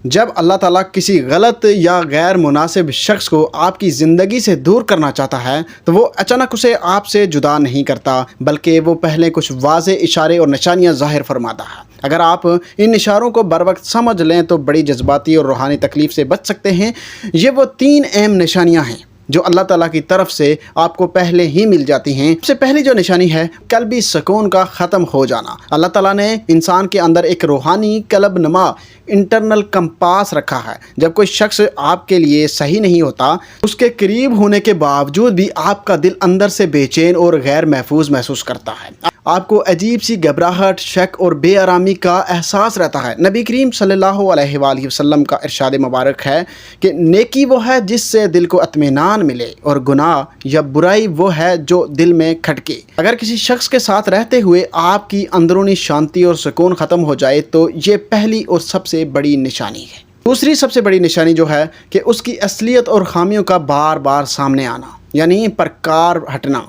جب اللہ تعالیٰ کسی غلط یا غیر مناسب شخص کو آپ کی زندگی سے دور کرنا چاہتا ہے تو وہ اچانک اسے آپ سے جدا نہیں کرتا، بلکہ وہ پہلے کچھ واضح اشارے اور نشانیاں ظاہر فرماتا ہے۔ اگر آپ ان اشاروں کو بروقت سمجھ لیں تو بڑی جذباتی اور روحانی تکلیف سے بچ سکتے ہیں۔ یہ وہ 3 اہم نشانیاں ہیں جو اللہ تعالیٰ کی طرف سے آپ کو پہلے ہی مل جاتی ہیں۔ سب سے پہلی جو نشانی ہے قلبی سکون کا ختم ہو جانا۔ اللہ تعالیٰ نے انسان کے اندر ایک روحانی قلب نما انٹرنل کمپاس رکھا ہے۔ جب کوئی شخص آپ کے لیے صحیح نہیں ہوتا، اس کے قریب ہونے کے باوجود بھی آپ کا دل اندر سے بے چین اور غیر محفوظ محسوس کرتا ہے۔ آپ کو عجیب سی گھبراہٹ، شک اور بے آرامی کا احساس رہتا ہے۔ نبی کریم صلی اللہ علیہ وآلہ وسلم کا ارشاد مبارک ہے کہ نیکی وہ ہے جس سے دل کو اطمینان ملے، اور گناہ یا برائی وہ ہے جو دل میں کھٹکے۔ اگر کسی شخص کے ساتھ رہتے ہوئے آپ کی اندرونی شانتی اور سکون ختم ہو جائے تو یہ پہلی اور سب سے بڑی نشانی ہے۔ دوسری سب سے بڑی نشانی جو ہے کہ اس کی اصلیت اور خامیوں کا بار بار سامنے آنا، یعنی پرکار ہٹنا۔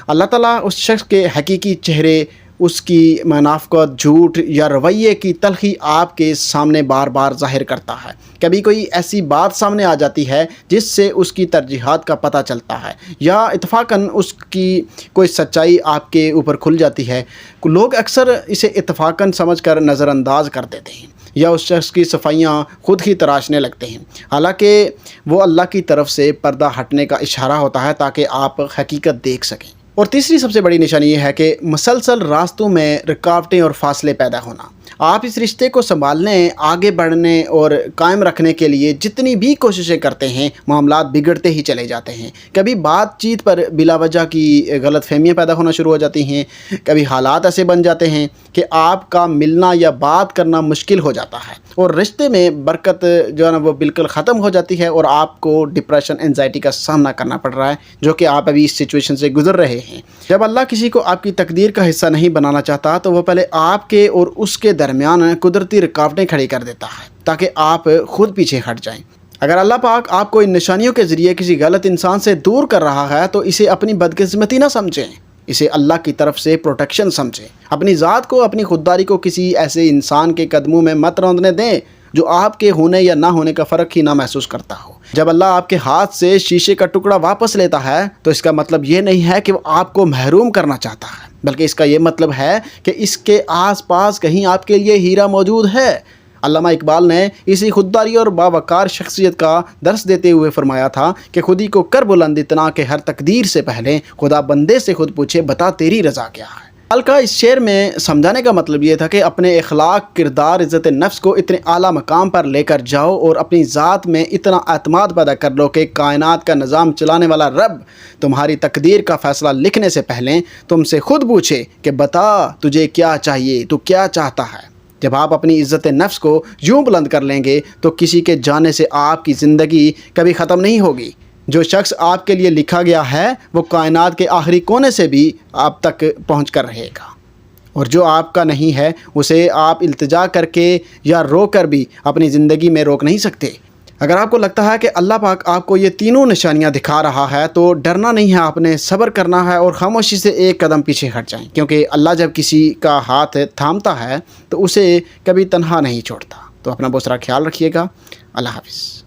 اللہ تعالیٰ اس شخص کے حقیقی چہرے، اس کی منافقت، جھوٹ یا رویے کی تلخی آپ کے سامنے بار بار ظاہر کرتا ہے۔ کبھی کوئی ایسی بات سامنے آ جاتی ہے جس سے اس کی ترجیحات کا پتہ چلتا ہے، یا اتفاقاً اس کی کوئی سچائی آپ کے اوپر کھل جاتی ہے۔ لوگ اکثر اسے اتفاقاً سمجھ کر نظر انداز کر دیتے ہیں، یا اس شخص کی صفائیاں خود ہی تراشنے لگتے ہیں، حالانکہ وہ اللہ کی طرف سے پردہ ہٹنے کا اشارہ ہوتا ہے تاکہ آپ حقیقت دیکھ سکیں۔ اور تیسری سب سے بڑی نشانی یہ ہے کہ مسلسل راستوں میں رکاوٹیں اور فاصلے پیدا ہونا۔ آپ اس رشتے کو سنبھالنے، آگے بڑھنے اور قائم رکھنے کے لیے جتنی بھی کوششیں کرتے ہیں، معاملات بگڑتے ہی چلے جاتے ہیں۔ کبھی بات چیت پر بلا وجہ کی غلط فہمیاں پیدا ہونا شروع ہو جاتی ہیں، کبھی حالات ایسے بن جاتے ہیں کہ آپ کا ملنا یا بات کرنا مشکل ہو جاتا ہے، اور رشتے میں برکت جو ہے نا وہ بالکل ختم ہو جاتی ہے، اور آپ کو ڈپریشن، انزائٹی کا سامنا کرنا پڑ رہا ہے، جو کہ آپ ابھی اس سچویشن سے گزر رہے ہیں۔ جب اللہ کسی کو آپ کی تقدیر کا حصہ نہیں بنانا چاہتا تو وہ پہلے آپ کے اور اس کے درمیان قدرتی رکاوٹیں کھڑی کر دیتا ہے تاکہ آپ خود پیچھے ہٹ جائیں۔ اگر اللہ پاک آپ کو ان نشانیوں کے ذریعے کسی غلط انسان سے دور کر رہا ہے تو اسے اپنی بدقسمتی نہ سمجھیں، اسے اللہ کی طرف سے پروٹیکشن سمجھیں۔ اپنی ذات کو، اپنی خودداری کو کسی ایسے انسان کے قدموں میں مت روندنے دیں جو آپ کے ہونے یا نہ ہونے کا فرق ہی نہ محسوس کرتا ہو۔ جب اللہ آپ کے ہاتھ سے شیشے کا ٹکڑا واپس لیتا ہے تو اس کا مطلب یہ نہیں ہے کہ وہ آپ کو محروم کرنا چاہتا ہے، بلکہ اس کا یہ مطلب ہے کہ اس کے آس پاس کہیں آپ کے لیے ہیرا موجود ہے۔ علامہ اقبال نے اسی خودداری اور باوقار شخصیت کا درس دیتے ہوئے فرمایا تھا کہ خودی کو کر بلند اتنا کہ ہر تقدیر سے پہلے خدا بندے سے خود پوچھے بتا تیری رضا کیا ہے۔ کا اس شعر میں سمجھانے کا مطلب یہ تھا کہ اپنے اخلاق، کردار، عزت نفس کو اتنے اعلیٰ مقام پر لے کر جاؤ اور اپنی ذات میں اتنا اعتماد پیدا کر لو کہ کائنات کا نظام چلانے والا رب تمہاری تقدیر کا فیصلہ لکھنے سے پہلے تم سے خود پوچھے کہ بتا تجھے کیا چاہیے، تو کیا چاہتا ہے۔ جب آپ اپنی عزت نفس کو یوں بلند کر لیں گے تو کسی کے جانے سے آپ کی زندگی کبھی ختم نہیں ہوگی۔ جو شخص آپ کے لیے لکھا گیا ہے وہ کائنات کے آخری کونے سے بھی آپ تک پہنچ کر رہے گا، اور جو آپ کا نہیں ہے اسے آپ التجا کر کے یا رو کر بھی اپنی زندگی میں روک نہیں سکتے۔ اگر آپ کو لگتا ہے کہ اللہ پاک آپ کو یہ تینوں نشانیاں دکھا رہا ہے تو ڈرنا نہیں ہے، آپ نے صبر کرنا ہے اور خاموشی سے ایک قدم پیچھے ہٹ جائیں، کیونکہ اللہ جب کسی کا ہاتھ تھامتا ہے تو اسے کبھی تنہا نہیں چھوڑتا۔ تو اپنا بہت سارا خیال رکھیے گا۔ اللہ حافظ۔